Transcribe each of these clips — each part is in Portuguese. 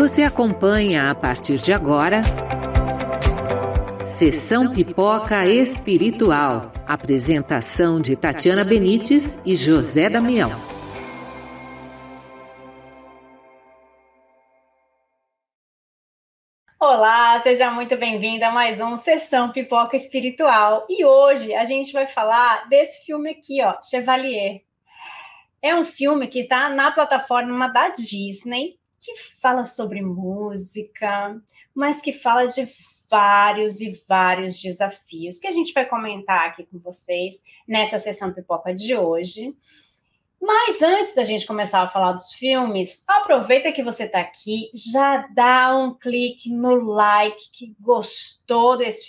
Você acompanha a partir de agora Sessão Pipoca Espiritual. Apresentação de Tatiana Benites e José Damião. Olá, seja muito bem-vinda a mais um Sessão Pipoca Espiritual. E hoje a gente vai falar desse filme aqui, ó, Chevalier. É um filme que está na plataforma da Disney, que fala sobre música, mas que fala de vários e vários desafios que a gente vai comentar aqui com vocês nessa Sessão Pipoca de hoje. Mas antes da gente começar a falar dos filmes, aproveita que você está aqui, já dá um clique no like, que gostou desse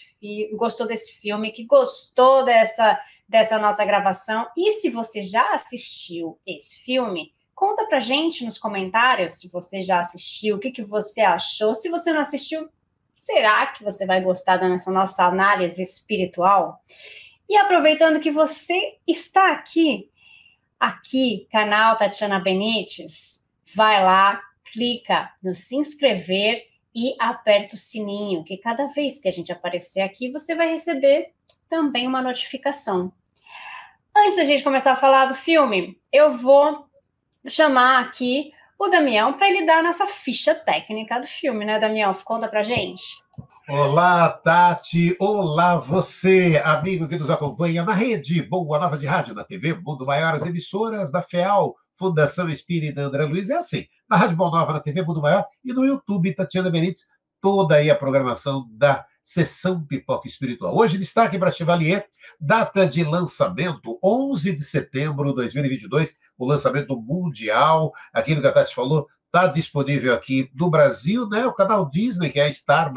filme, que gostou dessa nossa gravação. E se você já assistiu esse filme, conta pra gente nos comentários se você já assistiu, o que você achou. Se você não assistiu, será que você vai gostar dessa nossa análise espiritual? E aproveitando que você está aqui, canal Tatiana Benites, vai lá, clica no se inscrever e aperta o sininho, que cada vez que a gente aparecer aqui, você vai receber também uma notificação. Antes da gente começar a falar do filme, eu vou chamar aqui o Damião para ele dar a nossa ficha técnica do filme, né, Damião? Conta pra gente. Olá, Tati. Olá, você, amigo que nos acompanha na rede Boa Nova de Rádio, na TV Mundo Maior, as emissoras da FEAL, Fundação Espírita André Luiz, é assim, na Rádio Boa Nova, na TV Mundo Maior e no YouTube, Tatiana Benites, toda aí a programação da Sessão Pipoca Espiritual. Hoje, destaque para Chevalier, data de lançamento, 11 de setembro de 2022, o lançamento mundial, aquilo que a Tati falou, está disponível aqui no Brasil, né? O canal Disney, que é a Star+,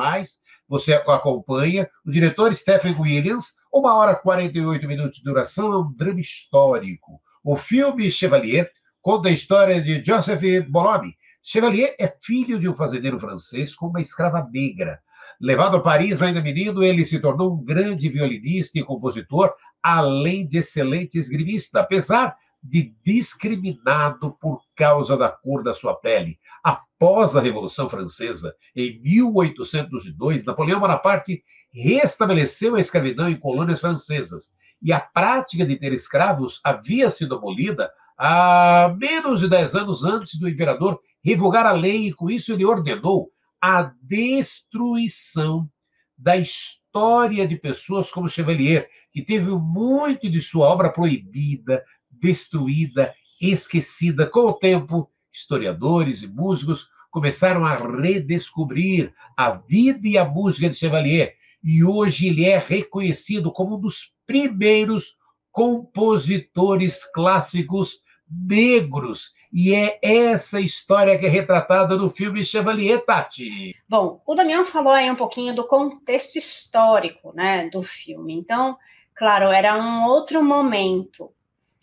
você acompanha. O diretor Stephen Williams, 1h e 48 minutos de duração, é um drama histórico. O filme Chevalier conta a história de Joseph Bologne. Chevalier é filho de um fazendeiro francês com uma escrava negra. Levado a Paris ainda menino, ele se tornou um grande violinista e compositor, além de excelente esgrimista, apesar de discriminado por causa da cor da sua pele. Após a Revolução Francesa, em 1802, Napoleão Bonaparte restabeleceu a escravidão em colônias francesas. E a prática de ter escravos havia sido abolida há menos de 10 anos antes do imperador revogar a lei, e com isso ele ordenou a destruição da história de pessoas como Chevalier, que teve muito de sua obra proibida, destruída, esquecida. Com o tempo, historiadores e músicos começaram a redescobrir a vida e a música de Chevalier, e hoje ele é reconhecido como um dos primeiros compositores clássicos negros. E é essa história que é retratada no filme Chevalier, Tati. Bom, o Damião falou aí um pouquinho do contexto histórico, né, do filme. Então, claro, era um outro momento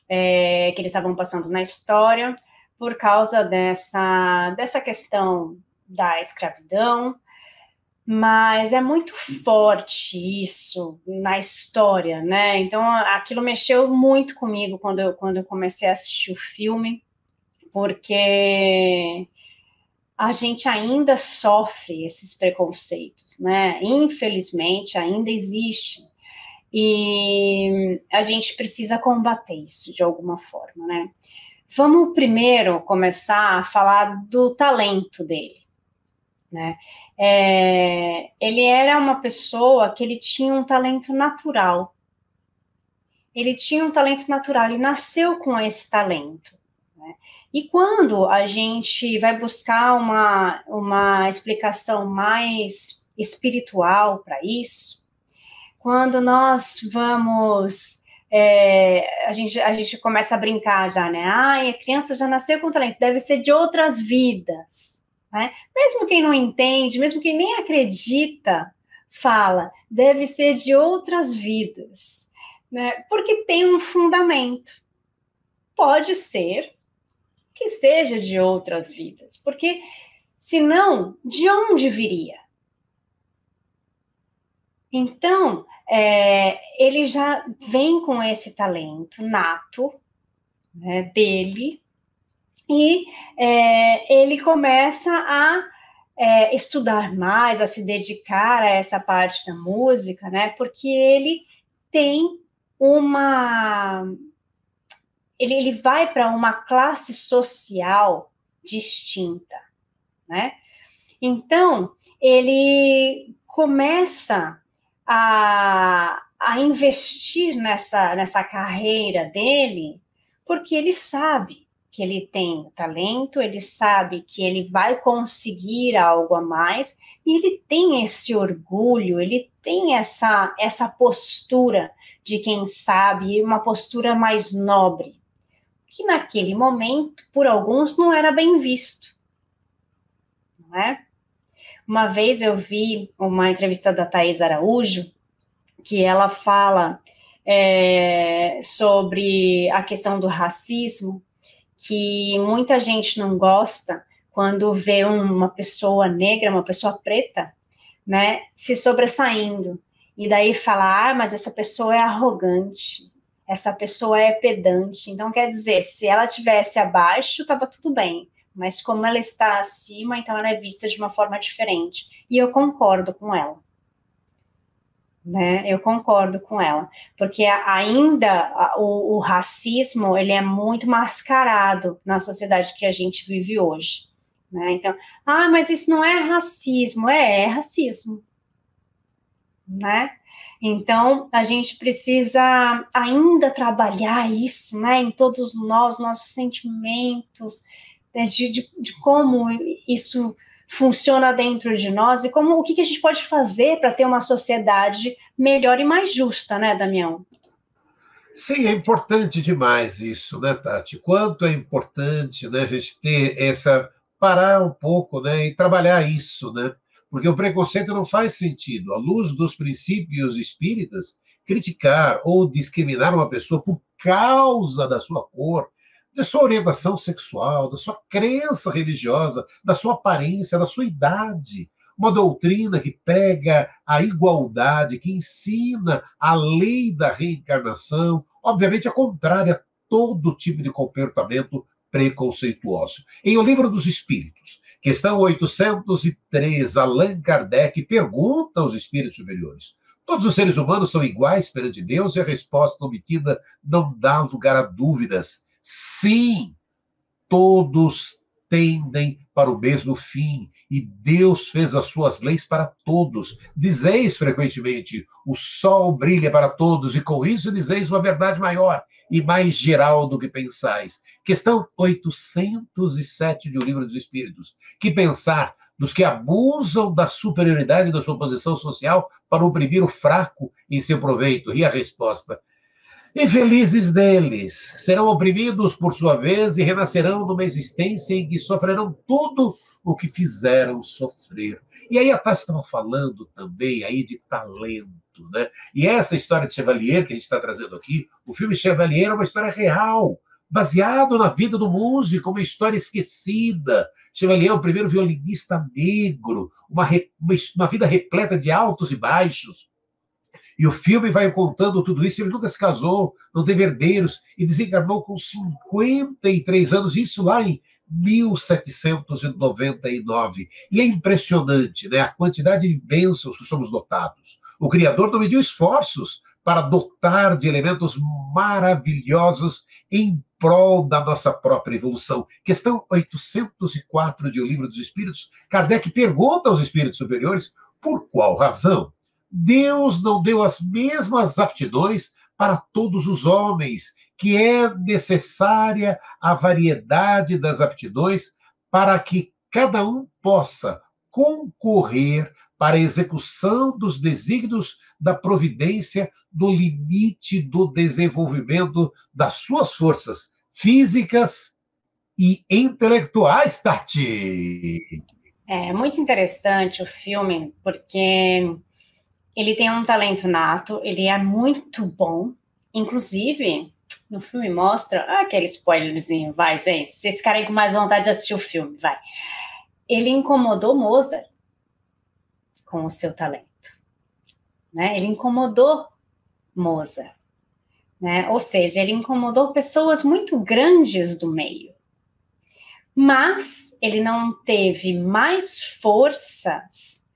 que eles estavam passando na história por causa dessa questão da escravidão, mas é muito forte isso na história, né? Então, aquilo mexeu muito comigo quando eu comecei a assistir o filme, porque a gente ainda sofre esses preconceitos, né? Infelizmente, ainda existe. E a gente precisa combater isso de alguma forma, né? Vamos primeiro começar a falar do talento dele, né? Ele era uma pessoa que ele tinha um talento natural. Ele tinha um talento natural, ele nasceu com esse talento, né? E quando a gente vai buscar uma explicação mais espiritual para isso, quando nós vamos, a gente começa a brincar já, né? A criança já nasceu com talento, deve ser de outras vidas, né? Mesmo quem não entende, mesmo quem nem acredita, fala, deve ser de outras vidas, né? Porque tem um fundamento. Pode ser que seja de outras vidas, porque senão, de onde viria? Então, ele já vem com esse talento nato, né, dele, e ele começa a estudar mais, a se dedicar a essa parte da música, né? Porque ele tem ele vai para uma classe social distinta, né? Então, ele começa a investir nessa carreira dele, porque ele sabe que ele tem talento, ele sabe que ele vai conseguir algo a mais, e ele tem esse orgulho, ele tem essa postura de quem sabe, uma postura mais nobre, que naquele momento, por alguns, não era bem visto, não é? Uma vez eu vi uma entrevista da Thaís Araújo, que ela fala sobre a questão do racismo, que muita gente não gosta quando vê uma pessoa negra, uma pessoa preta, né, se sobressaindo. E daí fala, mas essa pessoa é arrogante, essa pessoa é pedante. Então, quer dizer, se ela estivesse abaixo, estava tudo bem. Mas como ela está acima, então ela é vista de uma forma diferente. E eu concordo com ela. Né? Eu concordo com ela. Porque ainda o racismo, ele é muito mascarado na sociedade que a gente vive hoje. Né? Então, mas isso não é racismo. É racismo. Né? Então, a gente precisa ainda trabalhar isso, né? Em todos nós, nossos sentimentos, de como isso funciona dentro de nós e o que a gente pode fazer para ter uma sociedade melhor e mais justa, né, Damião? Sim, é importante demais isso, né, Tati? Quanto é importante, né, a gente ter parar um pouco, né, e trabalhar isso, né? Porque o preconceito não faz sentido. À luz dos princípios espíritas, criticar ou discriminar uma pessoa por causa da sua cor, da sua orientação sexual, da sua crença religiosa, da sua aparência, da sua idade. Uma doutrina que prega a igualdade, que ensina a lei da reencarnação, obviamente é contrária a todo tipo de comportamento preconceituoso. Em O Livro dos Espíritos, questão 803, Allan Kardec pergunta aos espíritos superiores: todos os seres humanos são iguais perante Deus? E a resposta obtida não dá lugar a dúvidas. Sim, todos tendem para o mesmo fim, e Deus fez as suas leis para todos. Dizeis frequentemente, o sol brilha para todos, e com isso dizeis uma verdade maior e mais geral do que pensais. Questão 807 de O Livro dos Espíritos. Que pensar dos que abusam da superioridade da sua posição social para oprimir o fraco em seu proveito? E a resposta: infelizes deles, serão oprimidos por sua vez e renascerão numa existência em que sofrerão tudo o que fizeram sofrer. E aí a Tati estava falando também aí de talento, né? E essa história de Chevalier que a gente está trazendo aqui, o filme Chevalier é uma história real, baseado na vida do músico, uma história esquecida. Chevalier é o primeiro violinista negro, uma vida repleta de altos e baixos. E o filme vai contando tudo isso. Ele nunca se casou, não teve herdeiros, e desencarnou com 53 anos, isso lá em 1799. E é impressionante, né, a quantidade de bênçãos que somos dotados. O Criador não mediu esforços para dotar de elementos maravilhosos em prol da nossa própria evolução. Questão 804 de O Livro dos Espíritos, Kardec pergunta aos espíritos superiores por qual razão Deus não deu as mesmas aptidões para todos os homens, que é necessária a variedade das aptidões para que cada um possa concorrer para a execução dos desígnios da providência no limite do desenvolvimento das suas forças físicas e intelectuais, Tati. É muito interessante o filme, porque ele tem um talento nato, ele é muito bom. Inclusive, no filme mostra... aquele spoilerzinho, vai, gente. Se vocês ficarem com mais vontade de assistir o filme, vai. Ele incomodou Mozart com o seu talento. Né? Ele incomodou Mozart. Né? Ou seja, ele incomodou pessoas muito grandes do meio. Mas ele não teve mais forças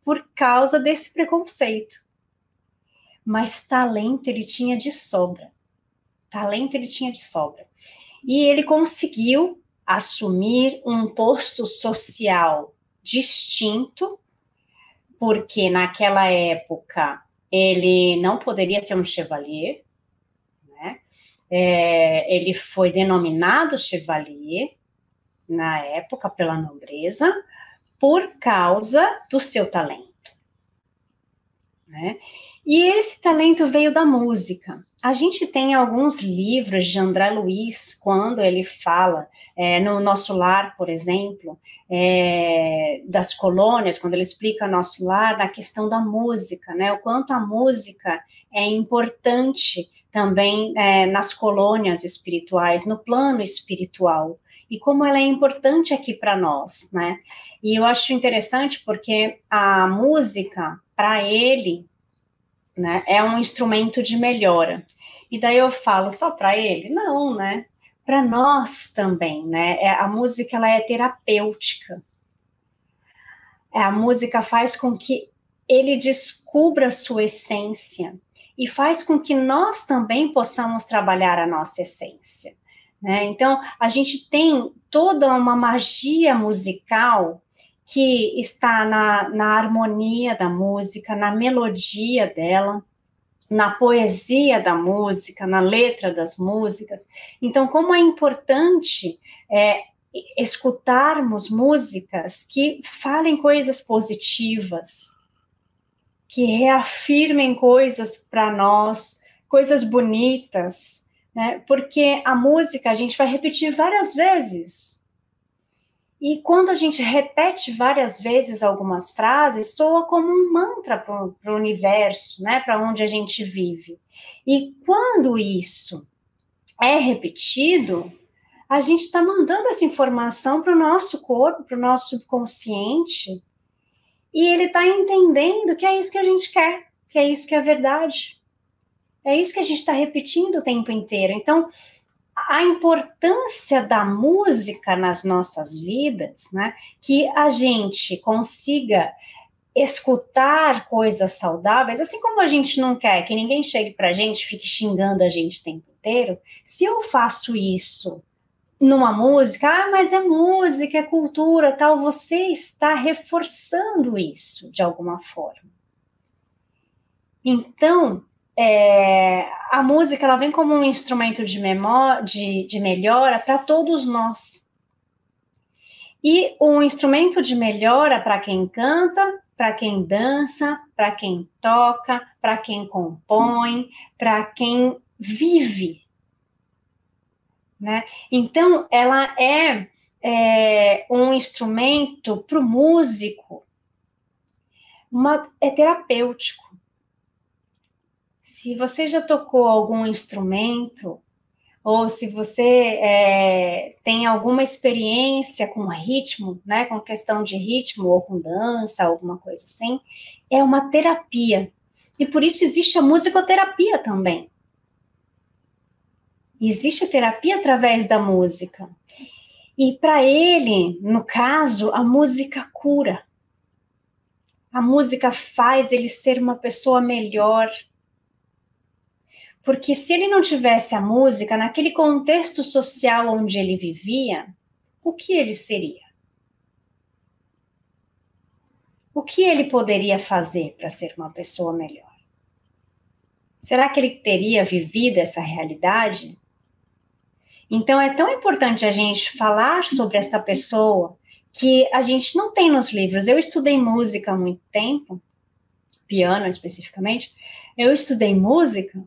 por causa desse preconceito. Mas talento ele tinha de sobra. Talento ele tinha de sobra. E ele conseguiu assumir um posto social distinto, porque naquela época ele não poderia ser um chevalier, né? Ele foi denominado chevalier na época pela nobreza por causa do seu talento, né? E esse talento veio da música. A gente tem alguns livros de André Luiz, quando ele fala, no Nosso Lar, por exemplo, das colônias, quando ele explica Nosso Lar, na questão da música, né? O quanto a música é importante também nas colônias espirituais, no plano espiritual, e como ela é importante aqui para nós, né? E eu acho interessante porque a música, para ele, né, é um instrumento de melhora. E daí eu falo, só para ele? Não, né? Para nós também, né? A música, ela é terapêutica. A música faz com que ele descubra a sua essência e faz com que nós também possamos trabalhar a nossa essência, né? Então, a gente tem toda uma magia musical que está na harmonia da música, na melodia dela, na poesia da música, na letra das músicas. Então, como é importante escutarmos músicas que falem coisas positivas, que reafirmem coisas para nós, coisas bonitas, né? Porque a música a gente vai repetir várias vezes. E quando a gente repete várias vezes algumas frases, soa como um mantra para o universo, né? Para onde a gente vive. E quando isso é repetido, a gente está mandando essa informação para o nosso corpo, para o nosso subconsciente, e ele está entendendo que é isso que a gente quer, que é isso que é verdade. É isso que a gente está repetindo o tempo inteiro. Então, a importância da música nas nossas vidas, né, que a gente consiga escutar coisas saudáveis, assim como a gente não quer que ninguém chegue para a gente e fique xingando a gente o tempo inteiro, se eu faço isso numa música, mas é música, é cultura, tal, você está reforçando isso de alguma forma. Então, a música, ela vem como um instrumento de melhora para todos nós. E um instrumento de melhora para quem canta, para quem dança, para quem toca, para quem compõe, para quem vive, né? Então, ela é um instrumento para o músico, é terapêutico. Se você já tocou algum instrumento, ou se você tem alguma experiência com ritmo, né, com questão de ritmo, ou com dança, alguma coisa assim, é uma terapia. E por isso existe a musicoterapia também. Existe a terapia através da música. E para ele, no caso, a música cura. A música faz ele ser uma pessoa melhor. Porque se ele não tivesse a música, naquele contexto social onde ele vivia, o que ele seria? O que ele poderia fazer para ser uma pessoa melhor? Será que ele teria vivido essa realidade? Então é tão importante a gente falar sobre essa pessoa que a gente não tem nos livros. Eu estudei música há muito tempo, piano especificamente, eu estudei música,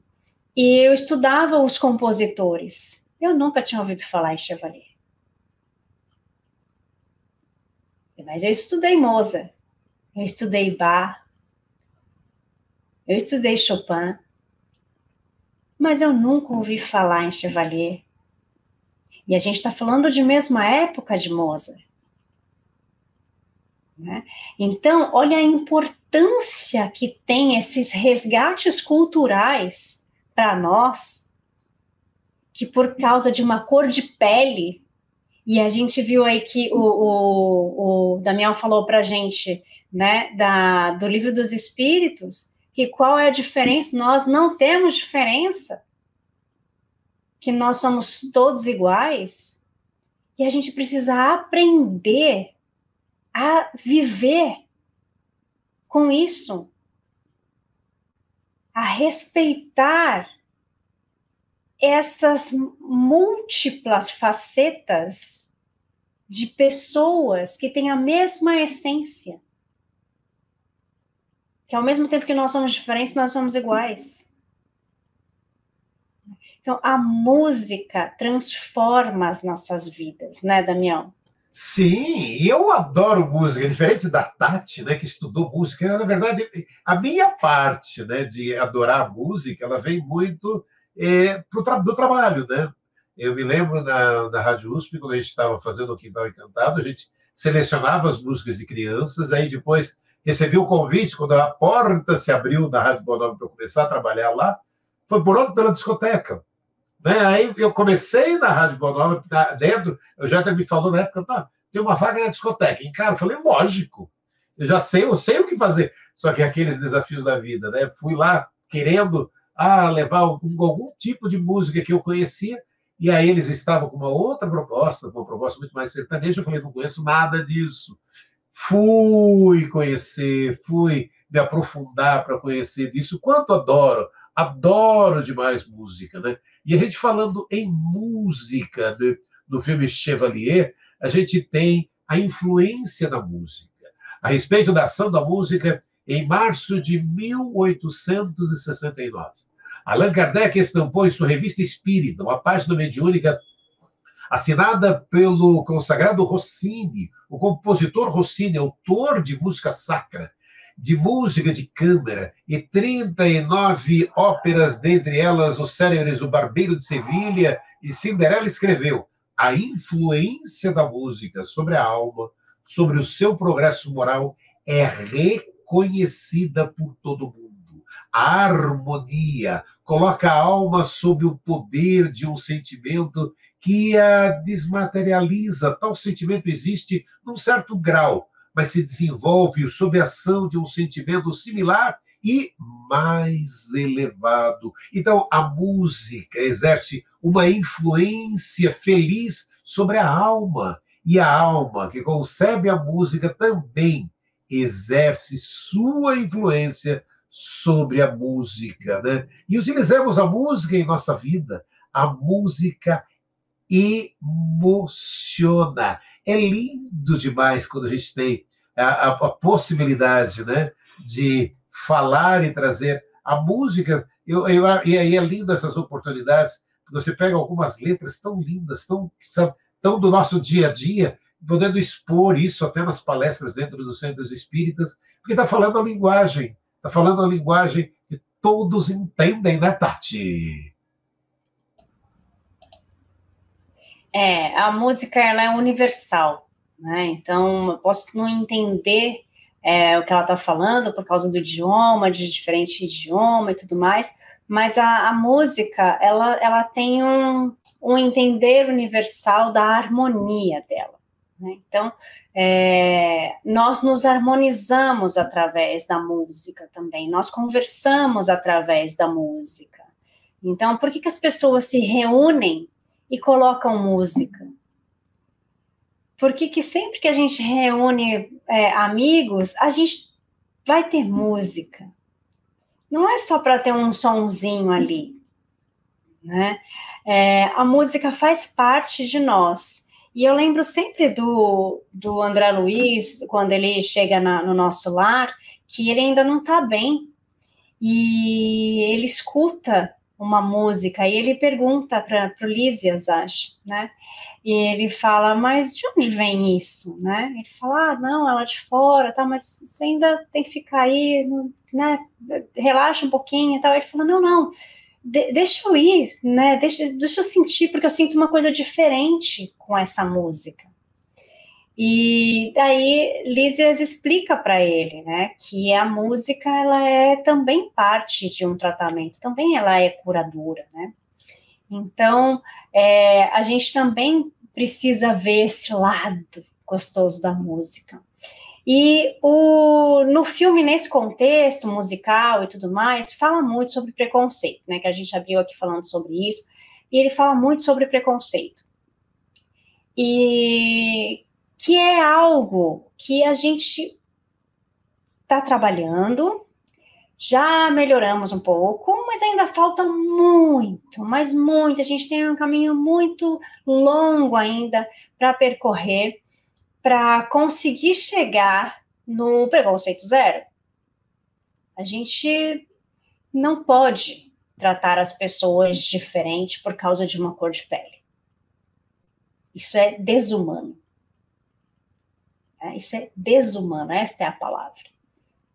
e eu estudava os compositores. Eu nunca tinha ouvido falar em Chevalier. Mas eu estudei Mozart, eu estudei Bach, eu estudei Chopin, mas eu nunca ouvi falar em Chevalier. E a gente está falando de mesma época de Mozart, né? Então, olha a importância que tem esses resgates culturais para nós, que por causa de uma cor de pele, E a gente viu aí que o Damião falou para a gente, né, do Livro dos Espíritos, que qual é a diferença? Nós não temos diferença, que nós somos todos iguais, e a gente precisa aprender a viver com isso, a respeitar essas múltiplas facetas de pessoas que têm a mesma essência. Que ao mesmo tempo que nós somos diferentes, nós somos iguais. Então, a música transforma as nossas vidas, né, Damião? Sim, eu adoro música, diferente da Tati, né, que estudou música. Na verdade, a minha parte, né, de adorar música, ela vem muito do trabalho, né? Eu me lembro na Rádio USP, quando a gente estava fazendo o Quintal Encantado, a gente selecionava as músicas de crianças, aí depois recebi o convite, quando a porta se abriu da Rádio Boa Nova para eu começar a trabalhar lá, foi por onde? Pela discoteca. Né? Aí eu comecei na Rádio Boa Nova, dentro, o Jota me falou na época, tá, tem uma vaga na discoteca. E, cara, eu falei, lógico, eu sei o que fazer. Só que aqueles desafios da vida, né? Fui lá querendo levar algum tipo de música que eu conhecia, e aí eles estavam com uma outra proposta, uma proposta muito mais sertaneja. Eu falei, não conheço nada disso. Fui conhecer, fui me aprofundar para conhecer disso. Quanto adoro demais música, né? E a gente falando em música, né? No filme Chevalier, a gente tem a influência da música. A respeito da ação da música, em março de 1869, Allan Kardec estampou em sua revista Espírita uma página mediúnica assinada pelo consagrado Rossini, o compositor Rossini, autor de música sacra, de música de câmara, e 39 óperas, dentre elas Os Célebres O Barbeiro de Sevilha e Cinderela, escreveu: a influência da música sobre a alma, sobre o seu progresso moral, é reconhecida por todo mundo. A harmonia coloca a alma sob o poder de um sentimento que a desmaterializa. Tal sentimento existe num certo grau, mas se desenvolve sob a ação de um sentimento similar e mais elevado. Então, a música exerce uma influência feliz sobre a alma, e a alma que concebe a música também exerce sua influência sobre a música, né? E utilizamos a música em nossa vida. A música emociona. É lindo demais quando a gente tem a possibilidade, né, de falar e trazer a música. E aí é lindo essas oportunidades, porque você pega algumas letras tão lindas, tão do nosso dia a dia, podendo expor isso até nas palestras dentro dos centros espíritas, porque está falando a linguagem que todos entendem, né, Tati? A música, ela é universal, né? Então, eu posso não entender o que ela está falando por causa do idioma, de diferente idioma e tudo mais, mas a música, ela tem um entender universal da harmonia dela, né? Então, nós nos harmonizamos através da música também, nós conversamos através da música. Então, por que as pessoas se reúnem e colocam música? Por que sempre que a gente reúne amigos, a gente vai ter música? Não é só para ter um sonzinho ali, né? A música faz parte de nós. E eu lembro sempre do André Luiz, quando ele chega no nosso lar, que ele ainda não está bem. E ele escuta uma música e ele pergunta para o Lísias, acho, né? E ele fala, mas de onde vem isso, né? Ele fala, não, ela é de fora, tá, mas você ainda tem que ficar aí, né? Relaxa um pouquinho e tal. Ele fala, não, deixa eu ir, né? Deixa eu sentir, porque eu sinto uma coisa diferente com essa música. E daí Lísias explica para ele, né, que a música, ela é também parte de um tratamento, também ela é curadora, né? Então, a gente também precisa ver esse lado gostoso da música. E no filme, nesse contexto musical e tudo mais, fala muito sobre preconceito, né? Que a gente abriu aqui falando sobre isso. E ele fala muito sobre preconceito. E que é algo que a gente está trabalhando, já melhoramos um pouco, mas ainda falta muito, mas muito. A gente tem um caminho muito longo ainda para percorrer, para conseguir chegar no preconceito zero. A gente não pode tratar as pessoas diferente por causa de uma cor de pele. Isso é desumano. Isso é desumano, esta é a palavra.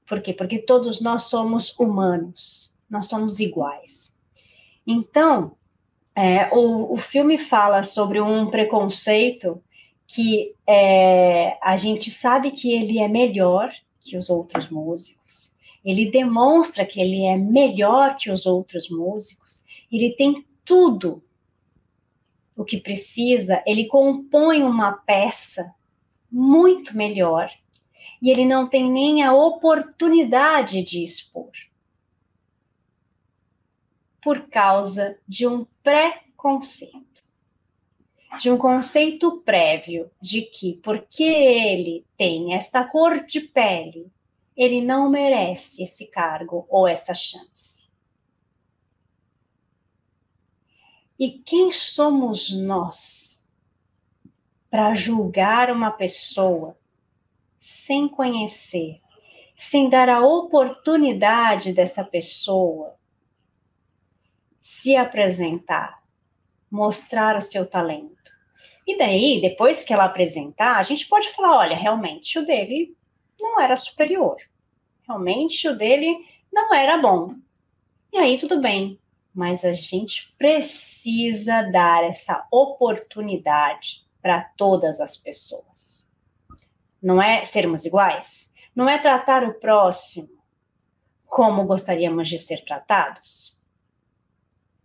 Por quê? Porque todos nós somos humanos, nós somos iguais. Então, o filme fala sobre um preconceito que a gente sabe que ele é melhor que os outros músicos, ele demonstra que ele é melhor que os outros músicos, ele tem tudo o que precisa, ele compõe uma peça muito melhor, e ele não tem nem a oportunidade de expor, por causa de um preconceito. De um conceito prévio de que, porque ele tem esta cor de pele, ele não merece esse cargo ou essa chance. E quem somos nós para julgar uma pessoa sem conhecer, sem dar a oportunidade dessa pessoa se apresentar, mostrar o seu talento? E daí, depois que ela apresentar, a gente pode falar, olha, realmente o dele não era superior. Realmente o dele não era bom. E aí tudo bem, mas a gente precisa dar essa oportunidade para todas as pessoas. Não é sermos iguais? Não é tratar o próximo como gostaríamos de ser tratados?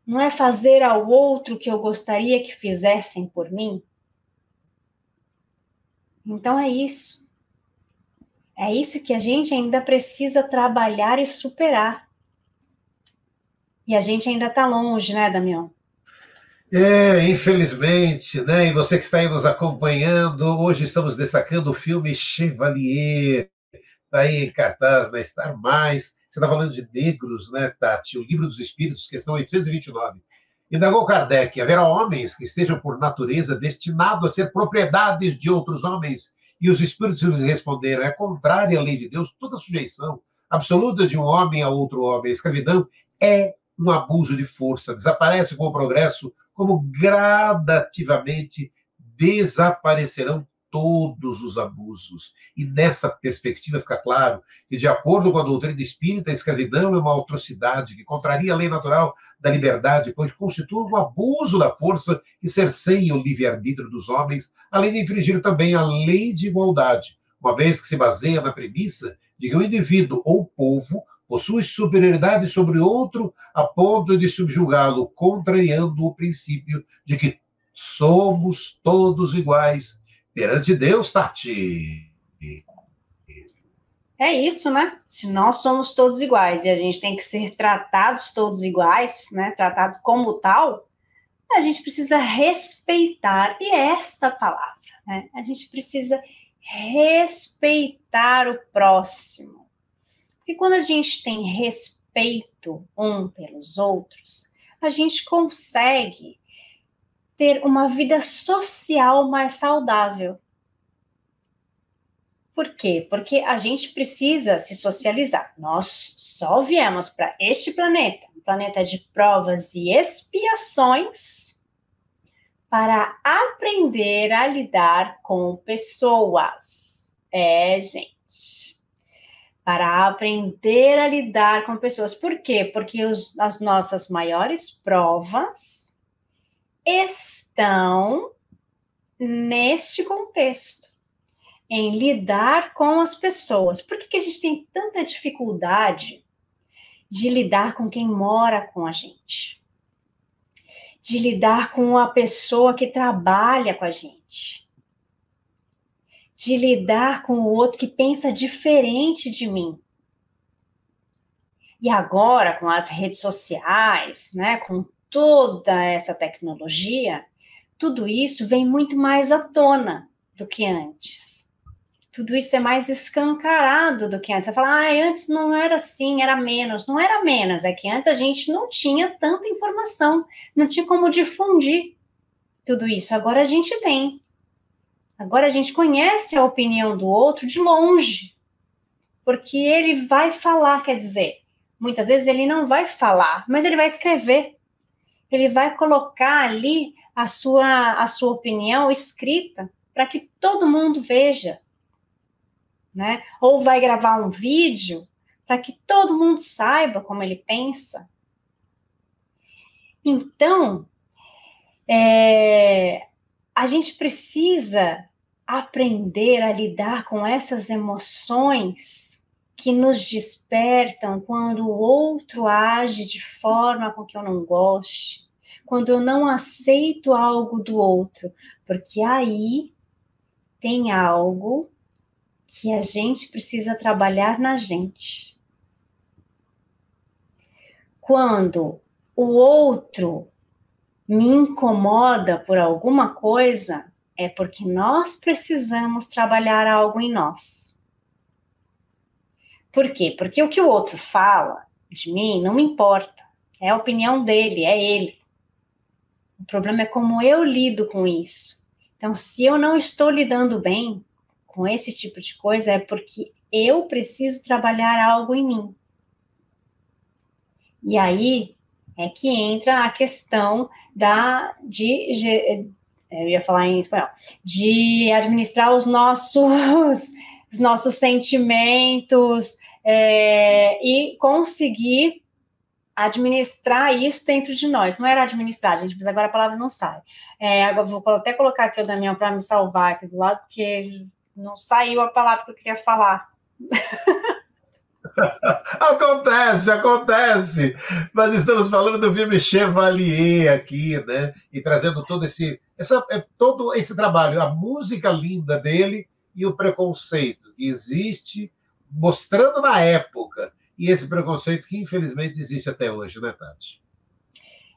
Não é fazer ao outro o que eu gostaria que fizessem por mim? Então é isso. É isso que a gente ainda precisa trabalhar e superar. E a gente ainda está longe, né, Damião? Infelizmente, né? E você que está aí nos acompanhando, hoje estamos destacando o filme Chevalier, está aí em cartaz na Star+. Você está falando de negros, né, Tati? O Livro dos Espíritos, questão 829. Indagou Kardec: haverá homens que estejam por natureza destinados a ser propriedades de outros homens? E os espíritos lhes responderam: é contrária à lei de Deus toda sujeição absoluta de um homem a outro homem. A escravidão é um abuso de força, desaparece com o progresso, como gradativamente desaparecerão todos os abusos. E nessa perspectiva fica claro que, de acordo com a doutrina espírita, a escravidão é uma atrocidade que contraria a lei natural da liberdade, pois constitui um abuso da força que cerceia o livre-arbítrio dos homens, além de infringir também a lei de igualdade, uma vez que se baseia na premissa de que o indivíduo ou povo possui superioridade sobre outro a ponto de subjugá-lo, contrariando o princípio de que somos todos iguais perante Deus, Tati. É isso, né? Se nós somos todos iguais e a gente tem que ser tratados todos iguais, né? Tratado como tal, a gente precisa respeitar, e é esta palavra, né? A gente precisa respeitar o próximo. Porque quando a gente tem respeito um pelos outros, a gente consegue ter uma vida social mais saudável. Por quê? Porque a gente precisa se socializar. Nós só viemos para este planeta, um planeta de provas e expiações, para aprender a lidar com pessoas. Gente. Para aprender a lidar com pessoas. Por quê? Porque as nossas maiores provas estão neste contexto, em lidar com as pessoas. Por que a gente tem tanta dificuldade de lidar com quem mora com a gente? de lidar com a pessoa que trabalha com a gente, de lidar com o outro que pensa diferente de mim. E agora, com as redes sociais, né, com toda essa tecnologia, tudo isso vem muito mais à tona do que antes. Tudo isso é mais escancarado do que antes. Você fala, antes não era assim, era menos. Não era menos, é que antes a gente não tinha tanta informação, não tinha como difundir tudo isso. Agora a gente tem. Agora a gente conhece a opinião do outro de longe, porque ele vai falar, quer dizer, muitas vezes ele não vai falar, mas ele vai escrever. Ele vai colocar ali a sua opinião escrita para que todo mundo veja. Né? Ou vai gravar um vídeo para que todo mundo saiba como ele pensa. Então, a gente precisa aprender a lidar com essas emoções que nos despertam quando o outro age de forma com que eu não goste, quando eu não aceito algo do outro, porque aí tem algo que a gente precisa trabalhar na gente. Quando o outro me incomoda por alguma coisa, é porque nós precisamos trabalhar algo em nós. Por quê? Porque o que o outro fala de mim não me importa. É a opinião dele, é ele. O problema é como eu lido com isso. Então, se eu não estou lidando bem com esse tipo de coisa, é porque eu preciso trabalhar algo em mim. E aí é que entra a questão eu ia falar em espanhol, de administrar os nossos sentimentos e conseguir administrar isso dentro de nós. Não era administrar, gente, mas agora a palavra não sai. Agora vou até colocar aqui o Damião para me salvar aqui do lado, porque não saiu a palavra que eu queria falar. Acontece. Mas estamos falando do filme Chevalier aqui, né? E trazendo todo esse trabalho, a música linda dele e o preconceito que existe, mostrando na época, e esse preconceito que infelizmente existe até hoje, né, Tati?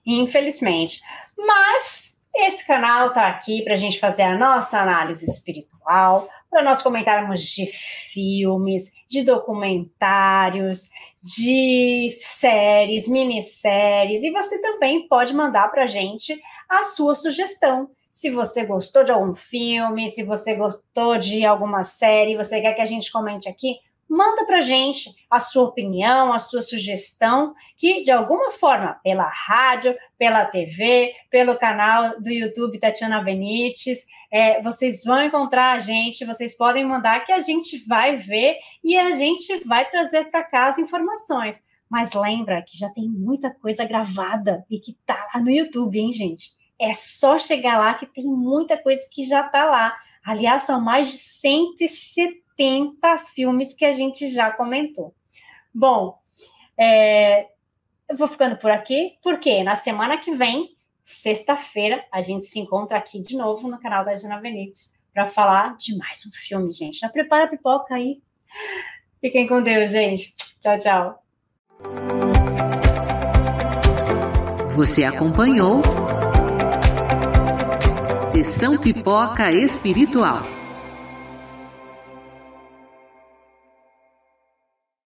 Infelizmente. Mas esse canal está aqui para a gente fazer a nossa análise espiritual, para nós comentarmos de filmes, de documentários, de séries, minisséries, e você também pode mandar para a gente a sua sugestão. Se você gostou de algum filme, se você gostou de alguma série, você quer que a gente comente aqui, manda pra gente a sua opinião, a sua sugestão, que de alguma forma, pela rádio, pela TV, pelo canal do YouTube Tatiana Benites, vocês vão encontrar a gente, vocês podem mandar que a gente vai ver e a gente vai trazer para cá as informações. Mas lembra que já tem muita coisa gravada e que tá lá no YouTube, hein, gente? É só chegar lá que tem muita coisa que já tá lá. Aliás, são mais de 170 filmes que a gente já comentou. Bom, eu vou ficando por aqui, porque na semana que vem, sexta-feira, a gente se encontra aqui de novo no canal da Tatiana Benites para falar de mais um filme, gente. Já prepara a pipoca aí. Fiquem com Deus, gente. Tchau, tchau. Você acompanhou Sessão Pipoca Espiritual.